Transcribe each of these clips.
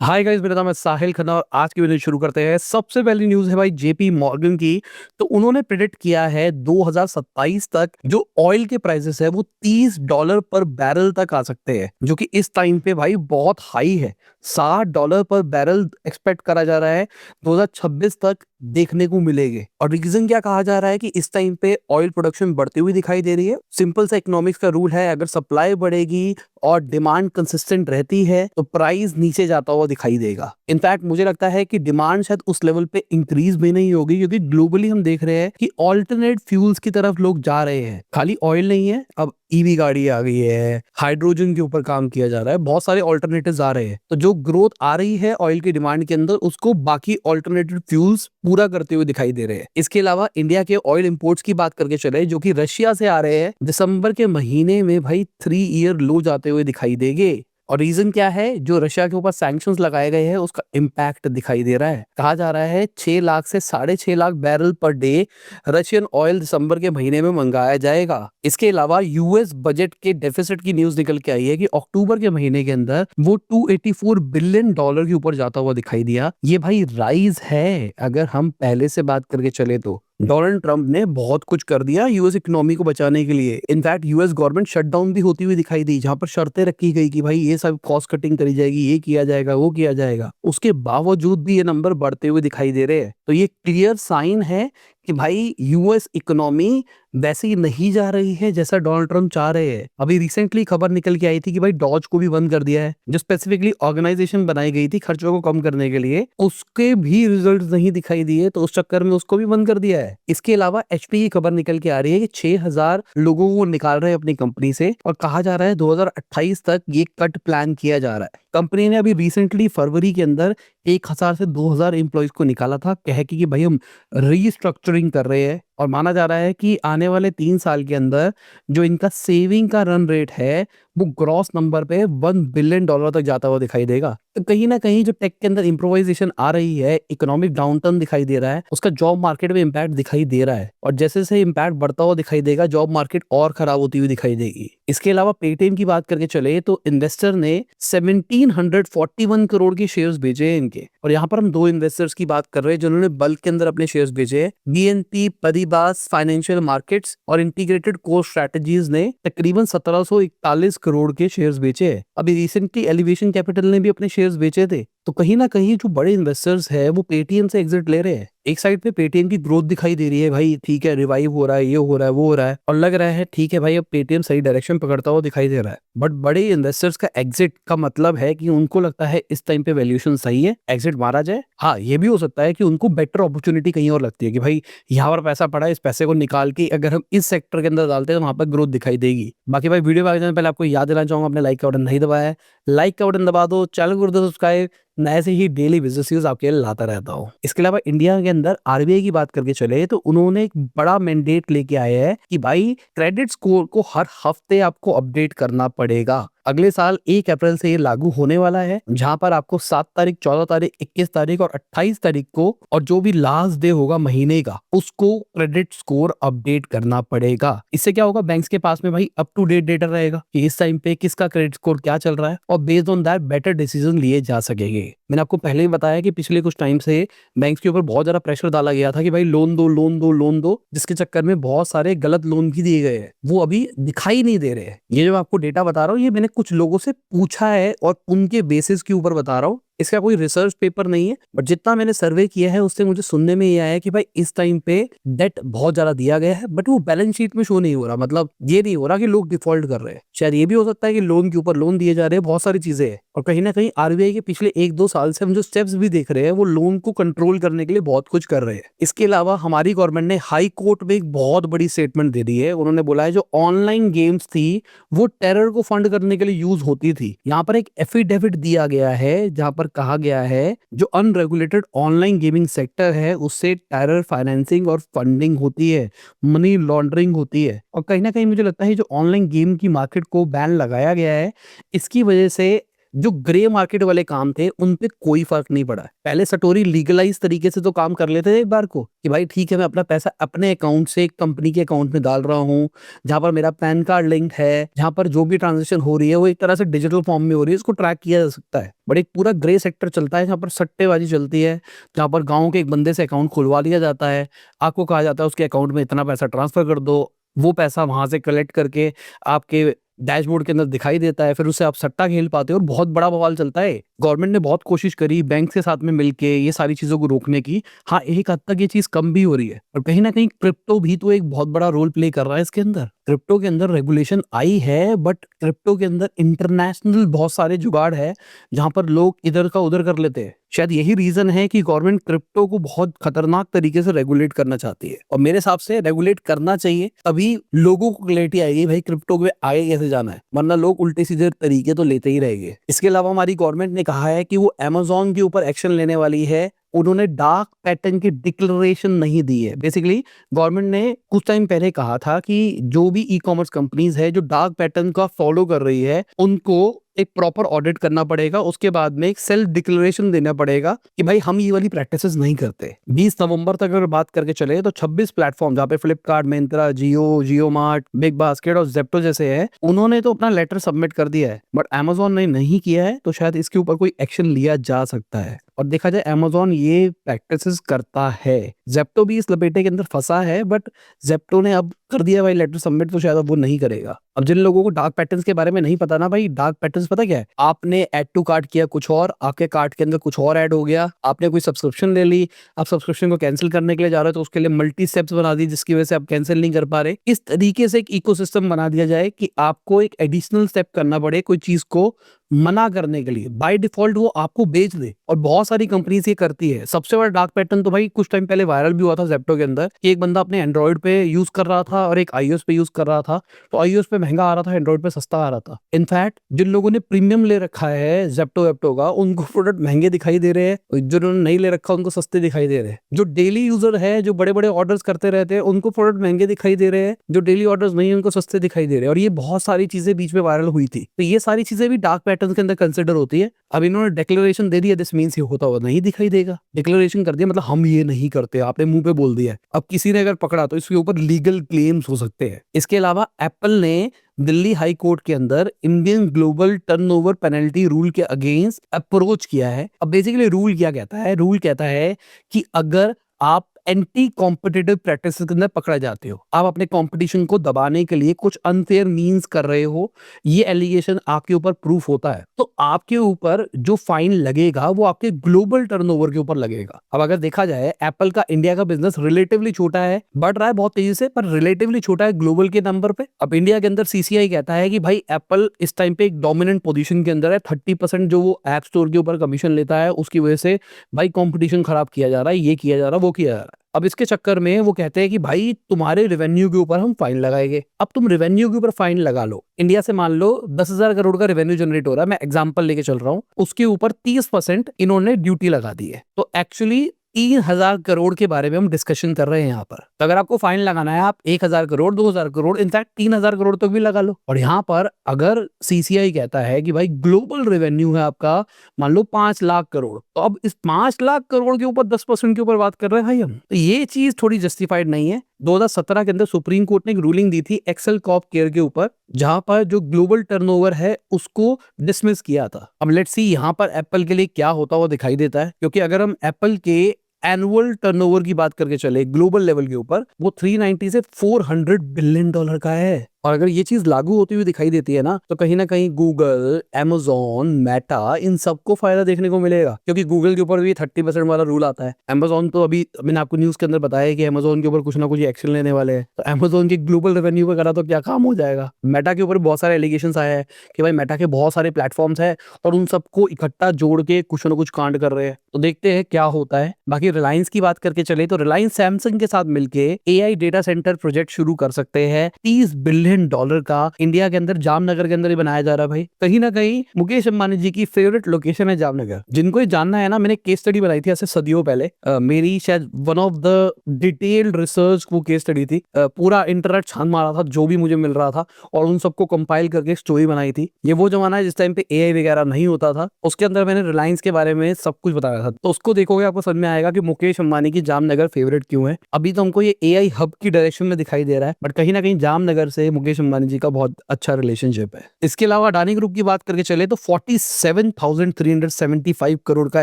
Hi guys, मेरा नाम है साहिल खन्ना और आज की वीडियो शुरू करते हैं। सबसे पहली न्यूज़ है भाई जेपी मॉर्गन की। तो उन्होंने प्रेडिक्ट किया है 2027 तक जो ऑयल के प्राइसेस है वो $30 पर बैरल तक आ सकते हैं, जो कि इस टाइम पे भाई बहुत हाई है। $60 पर बैरल एक्सपेक्ट करा जा रहा है 2026 तक देखने को मिलेंगे। और रीजन क्या कहा जा रहा है कि इस टाइम पे ऑयल प्रोडक्शन बढ़ती हुई दिखाई दे रही है। सिंपल सा इकोनॉमिक्स का रूल है, अगर सप्लाई बढ़ेगी और डिमांड कंसिस्टेंट रहती है तो प्राइस नीचे जाता हुआ दिखाई देगा। इनफैक्ट मुझे लगता है कि डिमांड शायद उस लेवल पे इंक्रीज भी नहीं होगी, क्योंकि ग्लोबली हम देख रहे हैं कि ऑल्टरनेट फ्यूल्स की तरफ लोग जा रहे हैं। खाली ऑयल नहीं है, अब ईवी गाड़ी आ गई है, हाइड्रोजन के ऊपर काम किया जा रहा है, बहुत सारे ऑल्टरनेटिव्स आ रहे हैं। तो जो ग्रोथ आ रही है ऑयल की डिमांड के अंदर, उसको बाकी ऑल्टरनेटिव फ्यूल्स पूरा करते हुए दिखाई दे रहे हैं। इसके अलावा इंडिया के ऑयल इंपोर्ट्स की बात करके चले, जो कि रशिया से आ रहे हैं, दिसंबर के महीने में भाई 3 ईयर लो जाते हुए दिखाई देंगे। और रीजन क्या है, जो रशिया के ऊपर सैंक्शंस लगाए गए हैं उसका इम्पैक्ट दिखाई दे रहा है। कहा जा रहा है 6 लाख से 6.5 lakh barrel per day Russian oil दिसंबर के महीने में मंगाया जाएगा। इसके अलावा यूएस बजट के डेफिसिट की न्यूज निकल के आई है कि अक्टूबर के महीने के अंदर वो $284 बिलियन के ऊपर जाता हुआ दिखाई दिया। ये भाई राइज है। अगर हम पहले से बात करके चले तो डोनाल्ड ट्रंप ने बहुत कुछ कर दिया यूएस इकोनॉमी को बचाने के लिए। इनफैक्ट यूएस गवर्नमेंट शटडाउन भी होती हुई दिखाई दी, जहां पर शर्तें रखी गई कि भाई ये सब कॉस्ट कटिंग करी जाएगी, ये किया जाएगा, वो किया जाएगा। उसके बावजूद भी ये नंबर बढ़ते हुए दिखाई दे रहे हैं। तो ये क्लियर साइन है कि भाई यूएस इकोनॉमी वैसे ही नहीं जा रही है जैसा डोनाल्ड ट्रंप चाह रहे हैं। अभी रिसेंटली खबर निकल के आई थी कि भाई डॉज को भी बंद कर दिया है, जो स्पेसिफिकली ऑर्गेनाइजेशन बनाई गई थी खर्चों को कम करने के लिए, उसके भी रिजल्ट नहीं दिखाई दिए, तो उस चक्कर में उसको भी बंद कर दिया है। इसके अलावा एचपी की खबर निकल के आ रही है कि 6,000 लोगों को निकाल रहे हैं अपनी कंपनी से, और कहा जा रहा है 2028 तक ये कट प्लान किया जा रहा है। कंपनी ने अभी रिसेंटली फरवरी के अंदर 1,000 से 2,000 एम्प्लॉयज को निकाला था, कह के कि भाई हम रीस्ट्रक्चरिंग कर रहे हैं। और माना जा रहा है कि आने वाले 3 साल के अंदर जो इनका सेविंग का रन रेट है वो ग्रॉस नंबर पे $1 बिलियन तक जाता हुआ दिखाई देगा। तो कहीं ना कहीं जो टेक के अंदर इम्प्रोवाइजेशन आ रही है, इकोनॉमिक डाउनटर्न दिखाई दे रहा है, उसका जॉब मार्केट में इम्पैक्ट दिखाई दे रहा है। और जैसे जैसे इम्पैक्ट बढ़ता हुआ दिखाई देगा, जॉब मार्केट और खराब होती हुई दिखाई देगी। इसके अलावा पेटीएम की बात करके चले तो इन्वेस्टर ने 1741 करोड़ के शेयर्स बेचे हैं इनके। और यहाँ पर हम दो इन्वेस्टर्स की बात कर रहे हैं जिन्होंने बल्क के अंदर अपने शेयर्स बेचे हैं। बीएनपी परिबास फाइनेंशियल मार्केट्स और इंटीग्रेटेड कोर स्ट्रेटजीज ने तकरीबन 1741 करोड़ के शेयर्स बेचे हैं। अभी रिसेंटली एलिवेशन कैपिटल ने भी अपने शेयर्स बेचे थे। तो कहीं ना कहीं जो बड़े इन्वेस्टर्स है वो पेटीएम से एग्जिट ले रहे हैं। एक साइड पे पेटीएम की ग्रोथ दिखाई दे रही है, भाई ठीक है, रिवाइव हो रहा है, ये हो रहा है, वो हो रहा है, और लग रहा है ठीक है भाई अब पेटीएम सही डायरेक्शन पकड़ता हुआ दिखाई दे रहा है। बट बड़े इन्वेस्टर्स का एग्जिट का मतलब है कि उनको लगता है इस टाइम पे वैल्यूएशन सही है, एग्जिट मारा जाए। हाँ, ये भी हो सकता है कि उनको बेटर अपॉर्चुनिटी कहीं और लगती है कि भाई यहाँ पर पैसा पड़ा है, इस पैसे को निकाल के अगर हम इस सेक्टर के अंदर डालते हैं तो वहां पर ग्रोथ दिखाई देगी। बाकी भाई वीडियो में आगे जाने से पहले आपको याद दिलाना चाहूंगा, अपने लाइक का बटन नहीं दबाया है, लाइक का बटन दबा दो, चैनल को कर दो सब्सक्राइब। नए से ही डेली बिजनेस न्यूज आपके लिए लाता रहता हूँ। इसके अलावा इंडिया के अंदर आरबीआई की बात करके चले तो उन्होंने एक बड़ा मैंडेट लेके आए हैं कि भाई क्रेडिट स्कोर को हर हफ्ते आपको अपडेट करना पड़ेगा। अगले साल 1 अप्रैल से ये लागू होने वाला है, जहां पर आपको 7 तारीख, 14 तारीख, 21 तारीख और 28 तारीख को, और जो भी लास्ट डे होगा महीने का, उसको क्रेडिट स्कोर अपडेट करना पड़ेगा। इससे क्या होगा, बैंक्स के पास में भाई अप टू डेट डेटा रहेगा कि इस टाइम पे किसका क्रेडिट स्कोर क्या चल रहा है, और based on that better decision लिए जा सकेंगे। मैंने आपको पहले ही बताया कि पिछले कुछ टाइम से बैंक्स के ऊपर बहुत ज्यादा प्रेशर डाला गया था कि भाई लोन दो, लोन दो, लोन दो, जिसके चक्कर में बहुत सारे गलत लोन भी दिए गए हैं, वो अभी दिखाई नहीं दे रहे हैं। ये जो आपको डेटा बता रहा हूँ ये मैंने कुछ लोगों से पूछा है और उनके बेसिस के ऊपर बता रहा हूँ। इसका कोई रिसर्च पेपर नहीं है, बट जितना मैंने सर्वे किया है उससे मुझे सुनने में ये आया कि भाई इस टाइम पे डेट बहुत ज्यादा दिया गया है, बट वो बैलेंस शीट में शो नहीं हो रहा। मतलब ये नहीं हो रहा कि लोग डिफॉल्ट कर रहे हैं। शायद ये भी हो सकता है कि लोन के ऊपर लोन दिए जा रहे हैं, बहुत सारी चीजें हैं। और कहीं ना कहीं आरबीआई के पिछले 1-2 साल से हम जो स्टेप्स भी देख रहे हैं वो लोन को कंट्रोल करने के लिए बहुत कुछ कर रहे हैं। इसके अलावा हमारी गवर्नमेंट ने हाई कोर्ट में एक बहुत बड़ी स्टेटमेंट दे दी है। उन्होंने बोला है जो ऑनलाइन गेम्स थी वो टेरर को फंड करने के लिए यूज होती थी। यहाँ पर एक एफिडेविट दिया गया है जहां पर कहा गया है जो अनरेगुलेटेड ऑनलाइन गेमिंग सेक्टर है उससे टेरर फाइनेंसिंग और फंडिंग होती है, मनी लॉन्ड्रिंग होती है। और कहीं ना कहीं मुझे लगता है जो ऑनलाइन गेम की मार्केट को बैन लगाया गया है, इसकी वजह से जो ग्रे मार्केट वाले काम थे उन पे कोई फर्क नहीं पड़ा। पहले सटोरी लीगलाइज तरीके से तो काम कर लेते थे एक बार को कि भाई ठीक है, मैं अपना पैसा अपने अकाउंट से एक कंपनी के अकाउंट में डाल रहा हूँ, जहां पर मेरा पैन कार्ड लिंक है, जहां पर जो भी ट्रांजेक्शन हो रही है वो एक तरह से डिजिटल फॉर्म में हो रही है, उसको ट्रैक किया जा सकता है। बट एक पूरा ग्रे सेक्टर चलता है जहाँ पर सट्टेबाजी चलती है, जहाँ पर गाँव के एक बंदे से अकाउंट खुलवा लिया जाता है, आपको कहा जाता है उसके अकाउंट में इतना पैसा ट्रांसफर कर दो, वो पैसा वहां से कलेक्ट करके आपके डैशबोर्ड के अंदर दिखाई देता है, फिर उससे आप सट्टा खेल पाते हो और बहुत बड़ा बवाल चलता है। गवर्नमेंट ने बहुत कोशिश करी बैंक के साथ में मिलके ये सारी चीजों को रोकने की। हाँ, एक हद तक ये चीज कम भी हो रही है और कहीं ना कहीं क्रिप्टो भी तो एक बहुत बड़ा रोल प्ले कर रहा है इसके अंदर। क्रिप्टो के अंदर रेगुलेशन आई है, बट क्रिप्टो के अंदर इंटरनेशनल बहुत सारे जुगाड़ है जहां पर लोग इधर का उधर कर लेते हैं। शायद यही रीजन है कि गवर्नमेंट क्रिप्टो को बहुत खतरनाक तरीके से रेगुलेट करना चाहती है और मेरे हिसाब से रेगुलेट करना चाहिए, तभी लोगों को क्लैरिटी आएगी भाई क्रिप्टो में आगे कैसे जाना है, वरना लोग उल्टे सीधे तरीके तो लेते ही रहेंगे। इसके अलावा हमारी गवर्नमेंट ने कहा है कि वो अमेज़न के ऊपर एक्शन लेने वाली है। उन्होंने डार्क पैटर्न की डिक्लेरेशन नहीं दी है। बेसिकली गवर्नमेंट ने कुछ टाइम पहले कहा था कि जो भी ई कॉमर्स कंपनीज है जो डार्क पैटर्न का फॉलो कर रही है उनको एक प्रॉपर ऑडिट करना पड़ेगा, उसके बाद में एक सेल्फ डिक्लेरेशन देना पड़ेगा कि भाई हम ये वाली प्रैक्टिसेस नहीं करते। 20 नवंबर तक अगर बात करके चले तो 26 प्लेटफॉर्म जहाँ पे फ्लिपकार्ट, मिंत्रा, जियो मार्ट, बिग बास्केट और जेप्टो जैसे है, उन्होंने तो अपना लेटर सबमिट कर दिया है, बट अमेज़न ने नहीं किया है, तो शायद इसके ऊपर कोई एक्शन लिया जा सकता है। और देखा जाए अमेज़न ये प्रैक्टिसेस करता है, जेप्टो भी इस लपेटे के अंदर फंसा है, बट जेप्टो ने अब कर दिया भाई लेटर सबमिट, तो शायद अब वो नहीं करेगा। अब जिन लोगों को डार्क पैटर्न्स के बारे में नहीं पता ना भाई, डार्क पैटर्न्स पता क्या है? आपने ऐड टू कार्ट किया कुछ और, आपके कार्ट के अंदर कुछ और ऐड हो गया, आपने कोई सब्सक्रिप्शन ले ली, आप सब्सक्रिप्शन को कैंसिल करने के लिए जा रहे हो तो उसके लिए मल्टी स्टेप्स बना दी जिसकी वजह से आप कैंसिल नहीं कर पा रहे। इस तरीके से एक इकोसिस्टम बना दिया जाए कि आपको एक एडिशनल स्टेप करना पड़े कोई चीज को मना करने के लिए, बाय डिफॉल्ट वो आपको बेच दे। और बहुत सारी कंपनीज ये करती है। सबसे बड़ा डार्क पैटर्न तो भाई कुछ टाइम पहले वायरल भी हुआ था जेप्टो के अंदर, कि एक बंदा अपने एंड्रॉइड पे यूज कर रहा था और एक आईओएस पे यूज कर रहा था, तो आईओएस पे महंगा आ रहा था, एंड्रॉइड पे सस्ता आ रहा था। इनफैक्ट जिन लोगों ने प्रीमियम ले रखा है जेप्टो वेप्टो का, उनको प्रोडक्ट महंगे दिखाई दे रहे हैं, जिन्होंने नहीं ले रखा उनको सस्ते दिखाई दे रहे हैं। जो डेली यूजर है, जो बड़े बड़े ऑर्डर्स करते रहते हैं, उनको प्रोडक्ट महंगे दिखाई दे रहे हैं, जो डेली ऑर्डर्स नहीं है उनको सस्ते दिखाई दे रहे हैं। और ये बहुत सारी चीजें बीच में वायरल हुई थी, तो ये सारी चीजें भी डार्क पैटर्न के अंदर कंसिडर होती है। अब इन्होंने डिक्लेरेशन दे दिया, दिस मींस ये होता हुआ नहीं दिखाई देगा। डिक्लेरेशन कर दिया मतलब हम ये नहीं करते, आपने मुंह पे बोल दिया है। अब किसी ने अगर पकड़ा तो इसके ऊपर लीगल क्लेम्स हो सकते हैं। इसके अलावा एप्पल ने दिल्ली हाई कोर्ट के अंदर Indian global turnover penalty rule के अगेंस्ट अप्रोच किया है। अब बेसिकली रूल क्या कहता है? रूल कहता है कि अगर आप एंटी कॉम्पिटिटिव प्रैक्टिस के अंदर पकड़ा जाते हो, आप अपने कंपटीशन को दबाने के लिए कुछ अनफेयर मींस कर रहे हो, ये एलिगेशन आपके ऊपर प्रूफ होता है, तो आपके ऊपर जो फाइन लगेगा वो आपके ग्लोबल टर्नओवर के ऊपर लगेगा। अब अगर देखा जाए एप्पल का इंडिया का बिजनेस रिलेटिवली छोटा है, बढ़ रहा है बहुत तेजी से, पर रिलेटिवली छोटा है ग्लोबल के नंबर पे। अब इंडिया के अंदर सीसीआई कहता है कि भाई एप्पल इस टाइम पे एक डोमिनेंट पोजीशन के अंदर है, 30% जो वो ऐप स्टोर के ऊपर कमीशन लेता है उसकी वजह से भाई कंपटीशन खराब किया जा रहा है, ये किया जा रहा है, वो किया जा रहा है। अब इसके चक्कर में वो कहते हैं कि भाई तुम्हारे रेवेन्यू के ऊपर हम फाइन लगाएंगे। अब तुम रेवेन्यू के ऊपर फाइन लगा लो, इंडिया से मान लो 10,000 करोड़ का रेवेन्यू जनरेट हो रहा है, मैं एग्जांपल लेके चल रहा हूं, उसके ऊपर 30% इन्होंने ड्यूटी लगा दी है, तो एक्चुअली 3,000 करोड़ के बारे में हम डिस्कशन कर रहे हैं यहाँ पर। तो अगर आपको फाइन लगाना है, आप 1,000 करोड़, 2,000 करोड़, इनफैक्ट 3,000 करोड़ तक भी लगा लो। और यहाँ पर अगर सीसीआई कहता है कि भाई ग्लोबल रेवेन्यू है आपका मान लो 5 लाख करोड़, तो अब इस 5 लाख करोड़ के ऊपर 10% के ऊपर बात कर रहे हैं भाई हम, तो ये चीज थोड़ी जस्टिफाइड नहीं है। 2017 के अंदर सुप्रीम कोर्ट ने एक रूलिंग दी थी एक्सेल कॉर्प केयर के ऊपर, जहां पर जो ग्लोबल टर्नओवर है उसको डिसमिस किया था। अब लेट्स सी यहाँ पर एप्पल के लिए क्या होता हुआ दिखाई देता है, क्योंकि अगर हम एप्पल के एनुअल टर्नओवर की बात करके चले ग्लोबल लेवल के ऊपर, वो 390 से 400 बिलियन डॉलर का है। और अगर ये चीज लागू होती हुई दिखाई देती है ना, तो कहीं ना कहीं गूगल, अमेज़न, मेटा, इन सबको फायदा देखने को मिलेगा, क्योंकि गूगल के ऊपर भी 30% वाला रूल आता है। अमेज़न तो अभी मैंने आपको न्यूज के अंदर बताया कि अमेज़न के ऊपर कुछ ना कुछ एक्शन लेने वाले हैं, तो अमेज़न के ग्लोबल रेवेन्यू वगैरह तो क्या काम हो जाएगा। मेटा के ऊपर बहुत सारे एलिगेशन आए हैं कि भाई मेटा के बहुत सारे प्लेटफॉर्म्स है और उन सबको इकट्ठा जोड़ के कुछ ना कुछ कांड कर रहे हैं, तो देखते हैं क्या होता है। बाकी रिलायंस की बात करके चले तो रिलायंस सैमसंग के साथ मिलकर AI डेटा सेंटर प्रोजेक्ट शुरू कर सकते हैं। $30 बिलियन $1 का इंडिया के अंदर जामनगर के अंदर ही बनाया जा रहा है भाई। कहीं ना कहीं मुकेश अंबानी जी की फेवरेट लोकेशन है जामनगर। जिनको ये जानना है ना, मैंने केस स्टडी बनाई थी ऐसे सदियों पहले, मेरी शायद one of the detailed research वो केस स्टडी थी। पूरा इंटरनेट छान मारा था जो भी मुझे मिल रहा था और उन सबको कंपाइल करके स्टोरी बनाई थी। ये वो जमाना है जिस टाइम पे एआई वगैरह नहीं होता था। उसके अंदर मैंने रिलायंस के बारे में सब कुछ बताया था, तो उसको देखोगे आपको समझ में आएगा कि मुकेश अंबानी की जामनगर फेवरेट क्यों है। अभी तो हमको ये एआई हब की डायरेक्शन में दिखाई दे रहा है, बट कहीं ना कहीं जामनगर से मुकेश अंबानी जी का बहुत अच्छा रिलेशनशिप है। इसके अलावा अडानी ग्रुप की बात करके चले तो 47,375 करोड़ का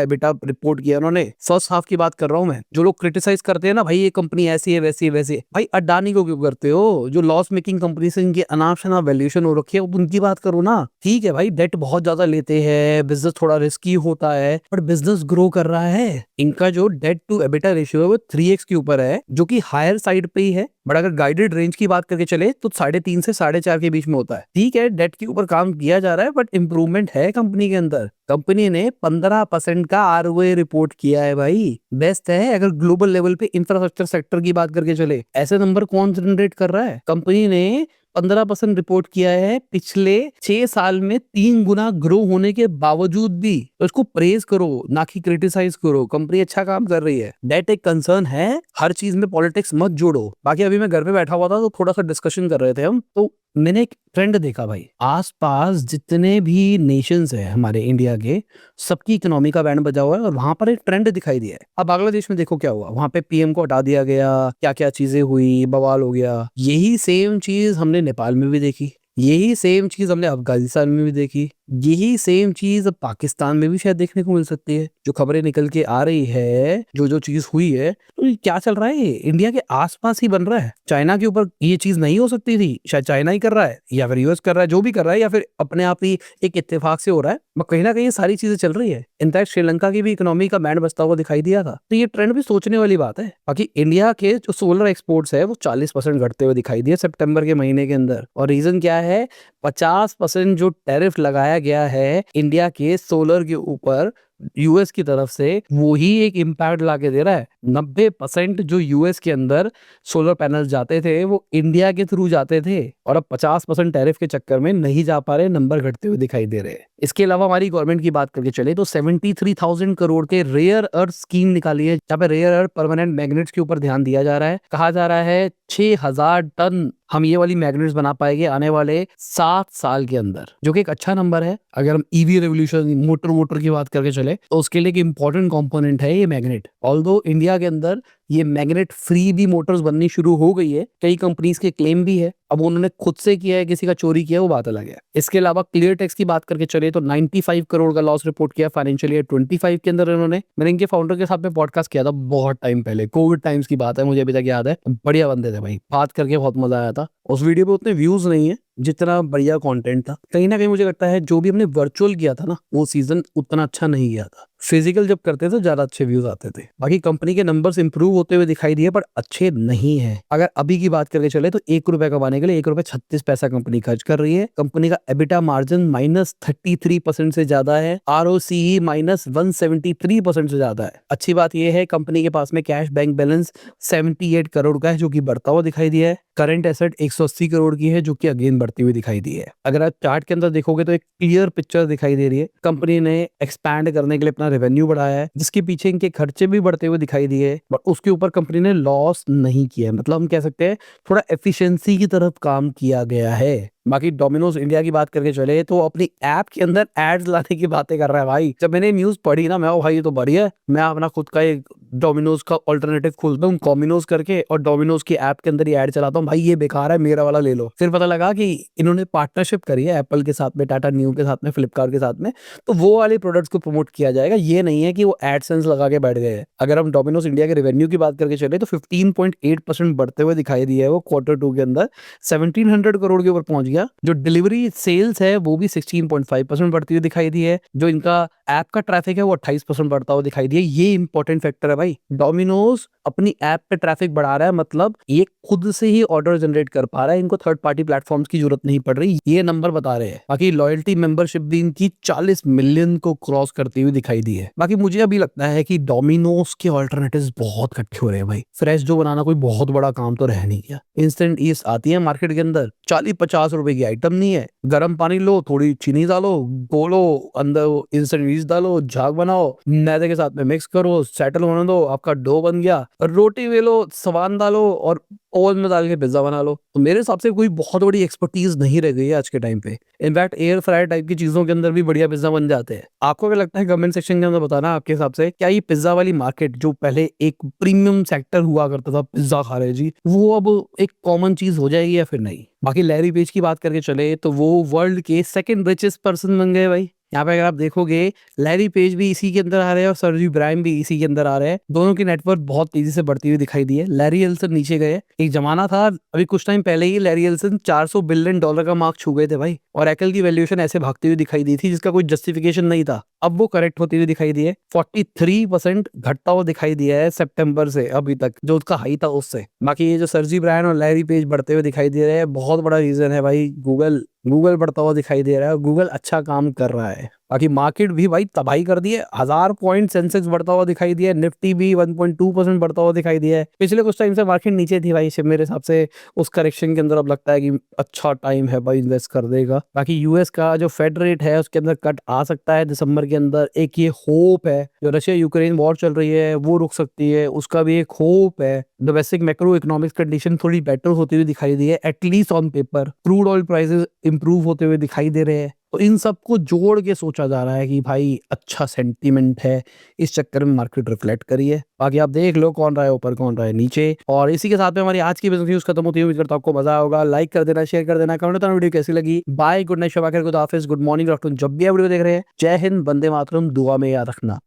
एबिटा रिपोर्ट किया उन्होंने। फर्स्ट हाफ की बात कर रहा हूं मैं। जो लोग क्रिटिसाइज करते हैं ना भाई ये कंपनी ऐसी है वैसी है वैसी है, भाई अडानी को क्यों करते हो? जो लॉस मेकिंग कंपनी से इनकी अनाप शनाप वैल्यूएशन हो रखी है उनकी बात करो ना। ठीक है भाई, डेट बहुत ज्यादा लेते हैं, बिजनेस थोड़ा रिस्की होता है, बट बिजनेस ग्रो कर रहा है। इनका जो डेट टू एबिटा रेशियो है वो 3x के ऊपर है, जो कि हायर साइड पे ही है। बट अगर गाइडेड रेंज की बात करके चले तो 3.5 से 4.5 के बीच में होता है। ठीक है, डेट के ऊपर काम किया जा रहा है, बट इंप्रूवमेंट है कंपनी के अंदर। कंपनी ने 15% का आरओए रिपोर्ट किया है भाई, बेस्ट है। अगर ग्लोबल लेवल पे इंफ्रास्ट्रक्चर सेक्टर की बात करके चले, ऐसे नंबर कौन जनरेट कर रहा है? कंपनी ने 15% रिपोर्ट किया है पिछले 6 साल में, 3 गुना ग्रो होने के बावजूद भी। तो इसको प्रेज करो, ना कि क्रिटिसाइज करो। कंपनी अच्छा काम कर रही है, डेट एक कंसर्न है। हर चीज में पॉलिटिक्स मत जोड़ो। बाकी अभी मैं घर पे बैठा हुआ था तो थोड़ा सा डिस्कशन कर रहे थे हम, तो मैंने एक ट्रेंड देखा भाई। आसपास जितने भी नेशंस है हमारे इंडिया के, सबकी इकोनॉमी का बैंड बजा हुआ है और वहां पर एक ट्रेंड दिखाई दिया है। अब बांग्लादेश में देखो क्या हुआ, वहां पे पीएम को हटा दिया गया, क्या क्या चीजें हुई, बवाल हो गया। यही सेम चीज हमने नेपाल में भी देखी, यही सेम चीज हमने अफगानिस्तान में भी देखी, यही सेम चीज अब पाकिस्तान में भी शायद देखने को मिल सकती है। जो खबरें निकल के आ रही है, जो जो चीज हुई है, तो क्या चल रहा है? इंडिया के आसपास ही बन रहा है। चाइना के ऊपर ये चीज नहीं हो सकती थी, शायद चाइना ही कर रहा है या फिर यूएस कर रहा है, जो भी कर रहा है, या फिर अपने आप ही एक इत्तेफाक से हो रहा है। बट कहीं ना कहीं ये सारी चीजें चल रही है। इनफैक्ट श्रीलंका की भी इकोनॉमी का बैंड बजता हुआ दिखाई दिया था। तो ये ट्रेंड भी सोचने वाली बात है। बाकी इंडिया के जो सोलर एक्सपोर्ट्स है वो 40% घटते हुए दिखाई दिए सितंबर के महीने के अंदर। और रीजन क्या है? 50% जो टैरिफ लगाया गया है इंडिया के सोलर के ऊपर यूएस की तरफ से, वो ही एक इम्पैक्ट लाके दे रहा है। 90% जो यूएस के अंदर सोलर पैनल जाते थे वो इंडिया के थ्रू जाते थे, और अब 50% टैरिफ के चक्कर में नहीं जा पा रहे, नंबर घटते हुए दिखाई दे रहे हैं। इसके अलावा हमारी गवर्नमेंट की बात करके चले तो 73,000 करोड़ के रेयर अर्थ स्कीम निकाली है, जहाँ पे रेयर अर्थ परमानेंट मैग्नेट्स के ऊपर ध्यान दिया जा रहा है। कहा जा रहा है 6,000 टन हम ये वाली मैग्नेट्स बना पाएंगे आने वाले 7 साल के अंदर, जो कि एक अच्छा नंबर है। अगर हम ईवी रेवोल्यूशन मोटर की बात करके चले तो उसके लिए एक इंपॉर्टेंट कंपोनेंट है ये मैग्नेट। ऑल्दो इंडिया के अंदर ये मैग्नेट फ्री भी मोटर्स बननी शुरू हो गई है, कई कंपनीज के क्लेम भी है। अब उन्होंने खुद से किया है, किसी का चोरी किया है, वो बात अलग है। इसके अलावा क्लियर टेक्स की बात करके चले तो 95 करोड़ का लॉस रिपोर्ट किया फाइनेंशियल ईयर 25 के अंदर इन्होंने। मैंने इनके फाउंडर के साथ में पॉडकास्ट किया था बहुत टाइम पहले, कोविड टाइम्स की बात है, मुझे अभी तक याद है। बढ़िया बंदे थे भाई, बात करके बहुत मजा आया था। उस वीडियो पे उतने व्यूज नहीं है जितना बढ़िया कंटेंट था। कहीं ना कहीं मुझे लगता है जो भी हमने वर्चुअल किया था ना, वो सीजन उतना अच्छा नहीं गया था। फिजिकल जब करते थे ज्यादा अच्छे व्यूज आते थे। बाकी कंपनी के नंबर्स इंप्रूव होते हुए दिखाई दिए, पर अच्छे नहीं है। अगर अभी की बात करके चले तो 1 रुपए कमाने के लिए 1 रुपए 36 पैसा कंपनी खर्च कर रही है। कंपनी का एबिटा मार्जिन -33% से ज्यादा है, ROCE -173% से ज्यादा है। अच्छी बात यह है कंपनी के पास में कैश बैंक बैलेंस 78 करोड़ का है, जो कि बढ़ता हुआ दिखाई दिया है। करंट एसेट 180 करोड़ की है, जो कि अगेन बढ़ती हुई दिखाई दी है। अगर आप चार्ट के अंदर देखोगे तो एक क्लियर पिक्चर दिखाई दे रही है। कंपनी ने एक्सपैंड करने के लिए अपना रेवेन्यू बढ़ाया है, जिसके पीछे इनके खर्चे भी बढ़ते हुए दिखाई दिए, बट उसके ऊपर कंपनी ने लॉस नहीं किया। मतलब हम कह सकते हैं थोड़ा एफिशिएंसी की तरफ काम किया गया है। बाकी डोमिनोज इंडिया की बात करके चले तो अपनी ऐप के अंदर एड्स लाने की बातें कर रहा है भाई। जब मैंने न्यूज पढ़ी ना, मैं भाई ये तो बढ़िया है, मैं अपना खुद का एक डोमिनोज का ऑल्टरनेटिव खोलता हूँ कॉमिनोज करके, और डोमिनोज की ऐप के अंदर ही ऐड चलाता हूँ। भाई ये बेकार है, मेरा वाला ले लो। फिर पता लगा कि इन्होंने पार्टनरशिप करी है एप्पल के साथ में, टाटा न्यू के साथ में, फ्लिपकार्ट के साथ में, तो वो वाले प्रोडक्ट्स को प्रमोट किया जाएगा। ये नहीं है कि वो एडसेंस लगा के बैठ गए हैं। अगर हम डोमिनोज इंडिया के रेवेन्यू की बात करके चले तो 15.8% बढ़ते हुए दिखाई दिया है वो Q2 के अंदर, 1700 करोड़ के ऊपर पहुंच गया। जो डिलीवरी सेल्स है वो भी 16.5% बढ़ती हुई दिखाई दी है। जो इनका ऐप का ट्रैफिक है वो 28% बढ़ता हुआ दिखाई दिया। ये इंपॉर्टेंट फैक्टर है भाई। डोमिनोज अपनी ऐप पे ट्रैफिक बढ़ा रहा है, मतलब ये खुद से ही ऑर्डर जनरेट कर पा रहा है, इनको थर्ड पार्टी प्लेटफॉर्म्स की जरूरत नहीं पड़ रही, ये नंबर बता रहे हैं। बाकी लॉयल्टी मेंबरशिप भी इनकी 40 मिलियन को क्रॉस करती हुई दिखाई दी है। बाकी मुझे अभी लगता है कि डोमिनोज के ऑल्टरनेटिव्स बहुत इकट्ठे हो रहे हैं भाई। फ्रेश जो बनाना कोई बहुत बड़ा काम तो रह नहीं गया। इंस्टेंट ईस्ट आती है मार्केट के अंदर, 40-50 रुपए की आइटम नहीं है। गर्म पानी लो, थोड़ी चीनी डालो, घोलो, अंदर इंस्टेंट ईस्ट डालो, झाग बनाओ, मैदे के साथ में मिक्स करो, सेटल होने दो, आपका डो बन गया। रोटी बेलो, सामान डालो और ओवन में डाल के पिज्जा बना लो। तो मेरे हिसाब से कोई बहुत बड़ी एक्सपर्टीज नहीं रह गई है आज के टाइम पे। इनफैक्ट एयर फ्रायर टाइप की चीजों के अंदर भी बढ़िया पिज्जा बन जाते हैं। आपको क्या लगता है, कमेंट सेक्शन के अंदर बताना आपके हिसाब से, क्या ये पिज्जा वाली मार्केट जो पहले एक प्रीमियम सेक्टर हुआ करता था पिज्जा खा रहे जी, वो अब एक कॉमन चीज हो जाएगी या फिर नहीं। बाकी लैरी पेज की बात करके चले तो वो वर्ल्ड के सेकंड रिचेस्ट पर्सन बन गए भाई। यहाँ पे अगर आप देखोगे, लैरी पेज भी इसी के अंदर आ रहे हैं और सर्जी ब्रायन भी इसी के अंदर आ रहे हैं। दोनों की नेटवर्थ बहुत तेजी से बढ़ती हुई दिखाई दी है। लैरी एल्सन नीचे गए। एक जमाना था अभी कुछ टाइम पहले ही लैरी एल्सन $400 बिलियन का मार्क छू गए थे भाई, और एप्पल की वैल्यूएशन ऐसे भागती हुई दिखाई दी थी जिसका कोई जस्टिफिकेशन नहीं था। अब वो करेक्ट होती हुई दिखाई दी है। 43% घटता हुआ दिखाई दिया है सितंबर से अभी तक, जो उसका हाई था उससे। बाकी ये जो सर्जी ब्रायन और लैरी पेज बढ़ते हुए दिखाई दे रहे हैं, बहुत बड़ा रीजन है भाई गूगल। गूगल बढ़ता हुआ दिखाई दे रहा है, गूगल अच्छा काम कर रहा है। बाकी मार्केट भी भाई तबाही कर दी है। 1000 पॉइंट सेंसेक्स बढ़ता हुआ दिखाई दिया है, निफ्टी भी 1.2% बढ़ता हुआ दिखाई दिया है। पिछले कुछ टाइम से मार्केट नीचे थी भाई, मेरे हिसाब से उस करेक्शन के अंदर अब लगता है कि अच्छा टाइम है भाई, इन्वेस्ट कर देगा। बाकी यूएस का जो फेड रेट है उसके अंदर कट आ सकता है दिसंबर के अंदर। एक ये होप है, जो रशिया यूक्रेन वॉर चल रही है वो रुक सकती है, उसका भी एक होप है। डोमेस्टिक मैक्रो इकोनॉमिक्स कंडीशन थोड़ी बेटर होती हुई दिखाई दी है, at least on paper. Crude oil prices improve होते हुए दिखाई दे रहे हैं। तो इन सबको जोड़ के सोचा जा रहा है कि भाई अच्छा सेंटीमेंट है, इस चक्कर में मार्केट रिफ्लेक्ट करी है। बाकी आप देख लो कौन रहा है ऊपर, कौन रहा है नीचे। और इसी के साथ में हमारी आज की बिजनेस न्यूज खत्म होती है। उम्मीद करता हूं आपको मजा आया होगा। लाइक कर देना, शेयर कर देना, कमेंट करना वीडियो कैसी लगी। बाय, गुड नाइट, शब good office, good morning, good afternoon, जब भी आप वीडियो देख रहे हैं। जय हिंद, वंदे मातरम, दुआ में याद रखना।